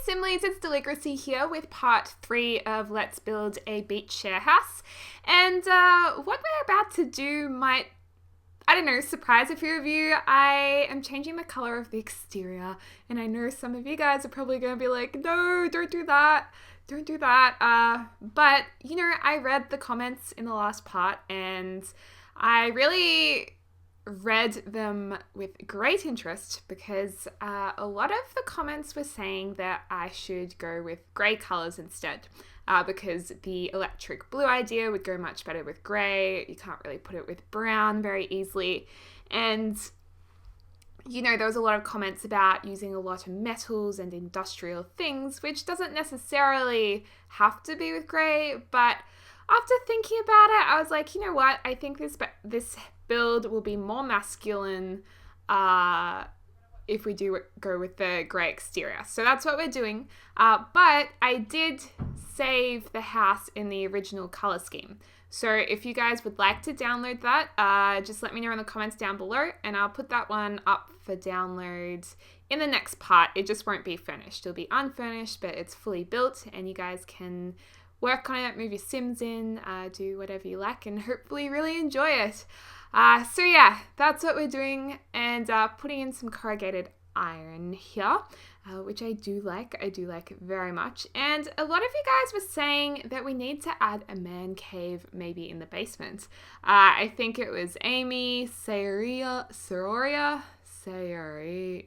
Simlies, it's Deligracy here with part 3 of Let's Build a Beach Share House. And what we're about to do might, I don't know, surprise a few of you. I am changing the color of the exterior, and I know some of you guys are probably going to be like, no, don't do that. Don't do that. But, you know, I read the comments in the last part, and I really read them with great interest because a lot of the comments were saying that I should go with grey colours instead because the electric blue idea would go much better with grey. You can't really put it with brown very easily. And, you know, there was a lot of comments about using a lot of metals and industrial things, which doesn't necessarily have to be with grey, but after thinking about it, I was like, you know what? I think this build will be more masculine if we do go with the grey exterior. So that's what we're doing. But I did save the house in the original color scheme. So if you guys would like to download that, just let me know in the comments down below, and I'll put that one up for download in the next part. It just won't be finished. It'll be unfurnished, but it's fully built, and you guys can work on it, move your Sims in, do whatever you like, and hopefully really enjoy it. So yeah, that's what we're doing, and putting in some corrugated iron here, which I do like it very much. And a lot of you guys were saying that we need to add a man cave maybe in the basement. I think it was Amy, Sororia, I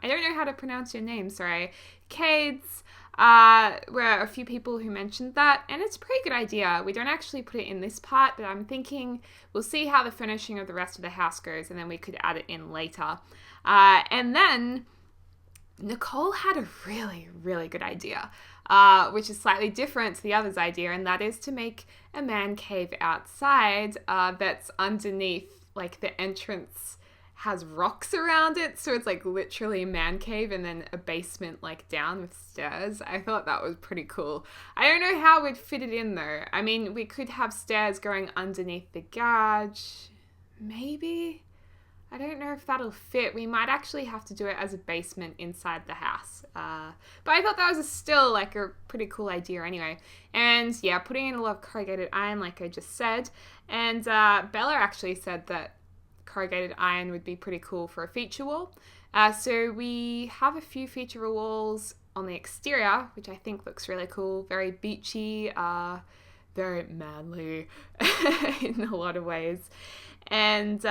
don't know how to pronounce your name, sorry, Cades, were a few people who mentioned that, and it's a pretty good idea. We don't actually put it in this part, but I'm thinking we'll see how the furnishing of the rest of the house goes, and then we could add it in later. And then Nicole had a really, really good idea, which is slightly different to the other's idea, and that is to make a man cave outside that's underneath, like the entrance has rocks around it, so it's like literally a man cave and then a basement like down with stairs. I thought that was pretty cool. I don't know how we'd fit it in though. I mean, we could have stairs going underneath the garage, maybe. I don't know if that'll fit. We might actually have to do it as a basement inside the house. But I thought that was still like a pretty cool idea anyway. And yeah, putting in a lot of corrugated iron like I just said. And Bella actually said that corrugated iron would be pretty cool for a feature wall. So we have a few feature walls on the exterior, which I think looks really cool, very beachy, very manly in a lot of ways. And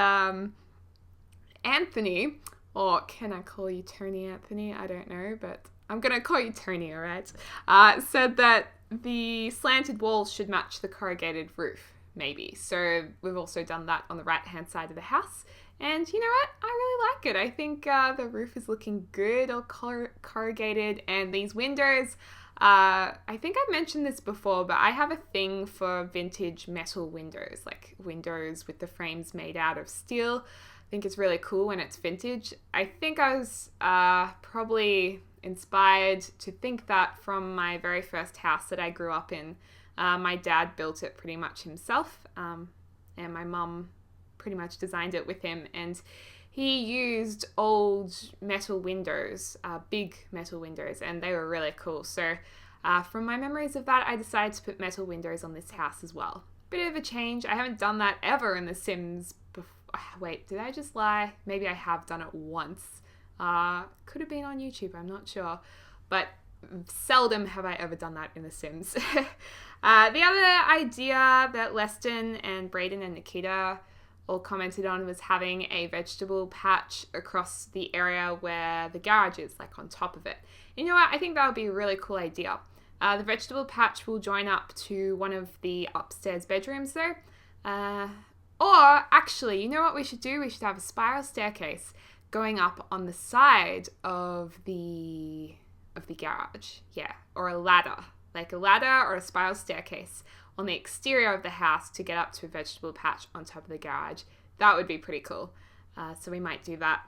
Anthony, or can I call you Tony Anthony? I don't know, but I'm going to call you Tony, all right? Said that the slanted walls should match the corrugated roof. Maybe. So we've also done that on the right hand side of the house, and you know what, I really like it. I think the roof is looking good, all corrugated, and these windows, I think I mentioned this before, but I have a thing for vintage metal windows, like windows with the frames made out of steel. I think it's really cool when it's vintage. I think I was probably inspired to think that from my very first house that I grew up in. My dad built it pretty much himself, and my mum pretty much designed it with him, and he used old metal windows, big metal windows, and they were really cool. So from my memories of that, I decided to put metal windows on this house as well. Bit of a change. I haven't done that ever in The Sims before. Wait, did I just lie? Maybe I have done it once. Could have been on YouTube, I'm not sure, but seldom have I ever done that in The Sims. The other idea that Leston and Brayden and Nikita all commented on was having a vegetable patch across the area where the garage is, like on top of it. You know what? I think that would be a really cool idea. The vegetable patch will join up to one of the upstairs bedrooms though. Or actually, you know what we should do? We should have a spiral staircase going up on the side of the garage, yeah, or a ladder, like a ladder or a spiral staircase on the exterior of the house to get up to a vegetable patch on top of the garage. That would be pretty cool. So we might do that.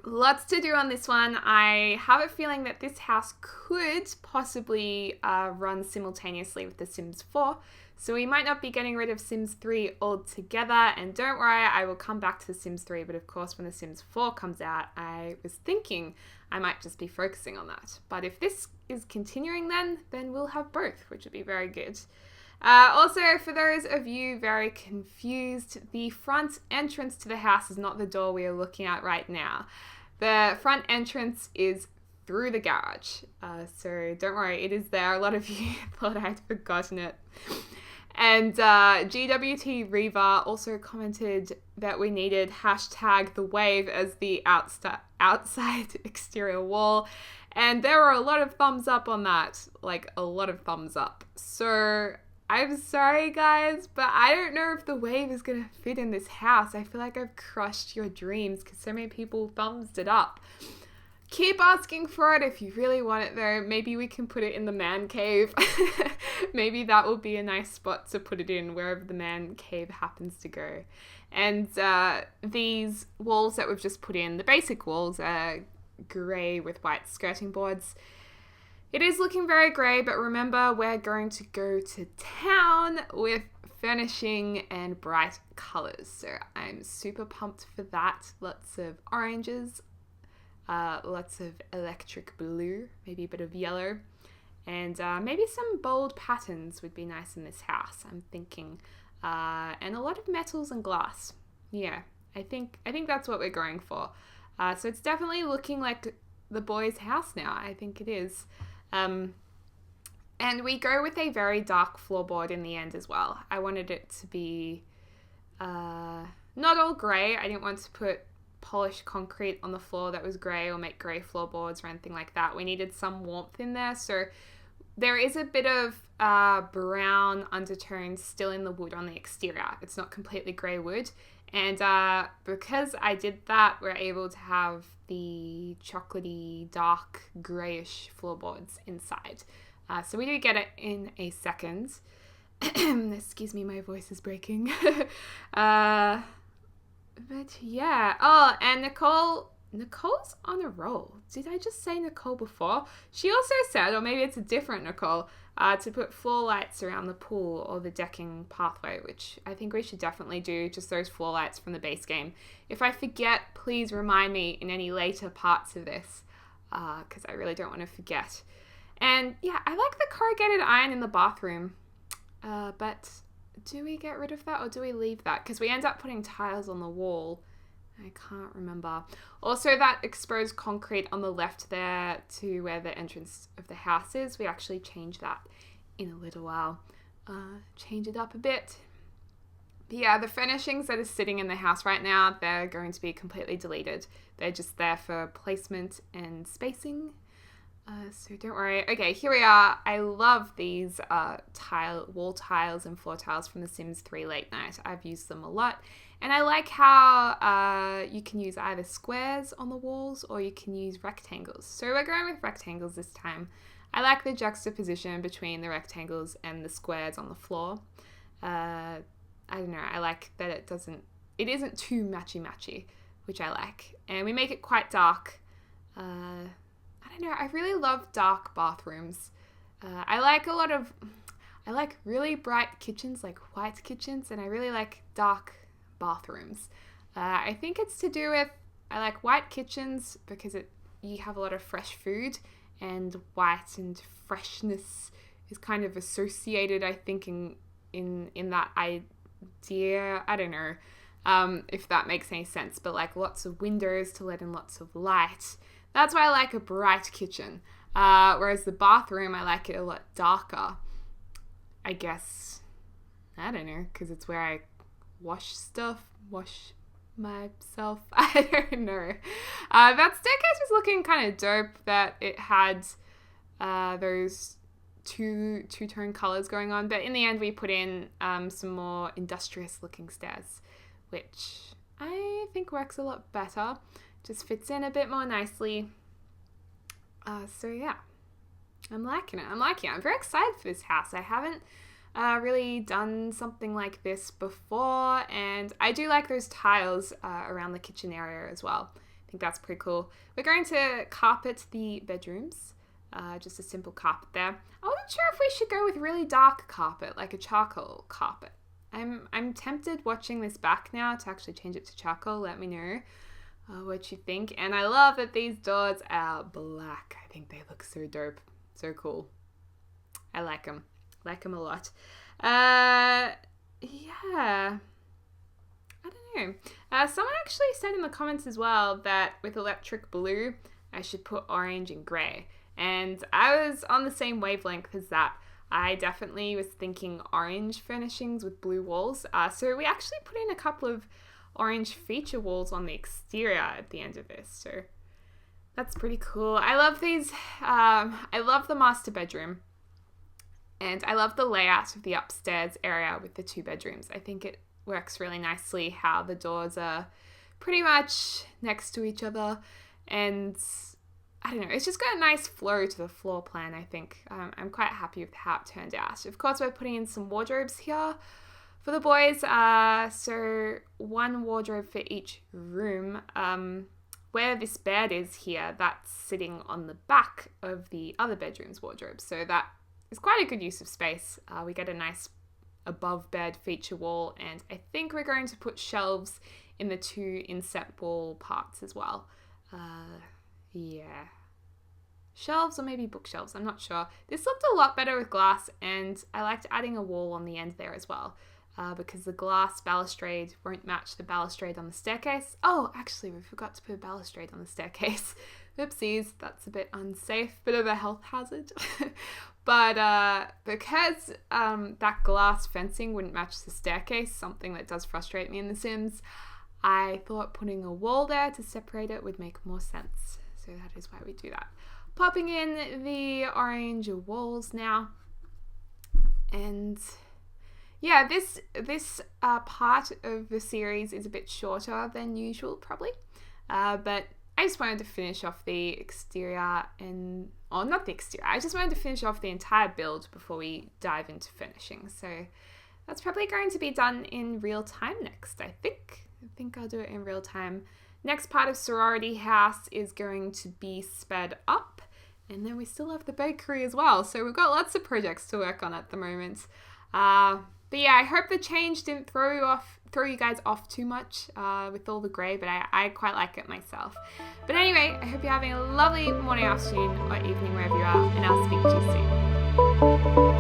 Lots to do on this one. I have a feeling that this house could possibly run simultaneously with The Sims 4. So we might not be getting rid of Sims 3 altogether. And don't worry, I will come back to The Sims 3. But of course, when The Sims 4 comes out, I was thinking I might just be focusing on that. But if this is continuing then we'll have both, which would be very good. Also, for those of you very confused, the front entrance to the house is not the door we are looking at right now. The front entrance is through the garage. So don't worry, it is there. A lot of you thought I'd forgotten it. And GWT Reva also commented that we needed hashtag the Mwave as the outside exterior wall. And there were a lot of thumbs up on that. Like, a lot of thumbs up. So I'm sorry, guys, but I don't know if the Mwave is going to fit in this house. I feel like I've crushed your dreams because so many people thumbs it up. Keep asking for it if you really want it, though. Maybe we can put it in the man cave. Maybe that will be a nice spot to put it in, wherever the man cave happens to go. And these walls that we've just put in, the basic walls are grey with white skirting boards. It is looking very grey, but remember, we're going to go to town with furnishing and bright colours. So I'm super pumped for that. Lots of oranges, lots of electric blue, maybe a bit of yellow, and maybe some bold patterns would be nice in this house, I'm thinking. And a lot of metals and glass. Yeah, I think that's what we're going for. So it's definitely looking like the boys' house now. I think it is. And we go with a very dark floorboard in the end as well. I wanted it to be not all grey. I didn't want to put polished concrete on the floor that was grey or make grey floorboards or anything like that. We needed some warmth in there. So there is a bit of brown undertones still in the wood on the exterior. It's not completely grey wood. And because I did that, we're able to have the chocolatey, dark, greyish floorboards inside. So we do get it in a second. Excuse me, my voice is breaking. But yeah. Oh, and Nicole's on a roll. Did I just say Nicole before? She also said, or maybe it's a different Nicole, to put floor lights around the pool or the decking pathway, which I think we should definitely do, just those floor lights from the base game. If I forget, please remind me in any later parts of this, because I really don't want to forget. And yeah, I like the corrugated iron in the bathroom, but do we get rid of that or do we leave that? Because we end up putting tiles on the wall. I can't remember. Also, that exposed concrete on the left there to where the entrance of the house is, we actually change that in a little while. Change it up a bit. But yeah, the furnishings that are sitting in the house right now, they're going to be completely deleted. They're just there for placement and spacing. So don't worry. Okay, here we are. I love these wall tiles and floor tiles from The Sims 3 Late Night. I've used them a lot. And I like how you can use either squares on the walls or you can use rectangles. So we're going with rectangles this time. I like the juxtaposition between the rectangles and the squares on the floor. I don't know. I like that it isn't too matchy-matchy, which I like. And we make it quite dark. I don't know. I really love dark bathrooms. I like really bright kitchens, like white kitchens, and I really like dark bathrooms. I think it's to do with, I like white kitchens because you have a lot of fresh food, and white and freshness is kind of associated, I think, in that idea. I don't know if that makes any sense, but like lots of windows to let in lots of light. That's why I like a bright kitchen. Whereas the bathroom, I like it a lot darker. I guess, I don't know, because it's where I wash myself. I don't know. That staircase was looking kind of dope, that it had those two-tone colors going on. But in the end, we put in some more industrious looking stairs, which I think works a lot better. Just fits in a bit more nicely. So yeah, I'm liking it. I'm very excited for this house. I haven't really done something like this before, and I do like those tiles around the kitchen area as well. I think that's pretty cool. We're going to carpet the bedrooms. Just a simple carpet there. I wasn't sure if we should go with really dark carpet, like a charcoal carpet. I'm tempted watching this back now to actually change it to charcoal. Let me know what you think. And I love that these doors are black. I think they look so dope. So cool. I like them. Like them a lot. Yeah. I don't know. Someone actually said in the comments as well that with electric blue, I should put orange and grey. And I was on the same wavelength as that. I definitely was thinking orange furnishings with blue walls. So we actually put in a couple of orange feature walls on the exterior at the end of this. So that's pretty cool. I love these. I love the master bedroom. And I love the layout of the upstairs area with the 2 bedrooms. I think it works really nicely how the doors are pretty much next to each other. And I don't know, it's just got a nice flow to the floor plan, I think. I'm quite happy with how it turned out. Of course, we're putting in some wardrobes here for the boys. So 1 wardrobe for each room. Where this bed is here, that's sitting on the back of the other bedroom's wardrobe. So that is quite a good use of space. We get a nice above bed feature wall, and I think we're going to put shelves in the 2 inset wall parts as well. Yeah. Shelves or maybe bookshelves, I'm not sure. This looked a lot better with glass, and I liked adding a wall on the end there as well, because the glass balustrade won't match the balustrade on the staircase. Oh, actually, we forgot to put a balustrade on the staircase. Oopsies, that's a bit unsafe, bit of a health hazard. But because that glass fencing wouldn't match the staircase, something that does frustrate me in The Sims, I thought putting a wall there to separate it would make more sense. So that is why we do that. Popping in the orange walls now. And yeah, this part of the series is a bit shorter than usual, probably. But I just wanted to finish off the exterior and, or not the exterior, I just wanted to finish off the entire build before we dive into finishing. So that's probably going to be done in real time next, I think. I think I'll do it in real time. Next part of Sorority House is going to be sped up. And then we still have the bakery as well. So we've got lots of projects to work on at the moment. But yeah, I hope the change didn't throw you guys off too much with all the grey, but I quite like it myself. But anyway, I hope you're having a lovely morning, afternoon, or evening wherever you are, and I'll speak to you soon.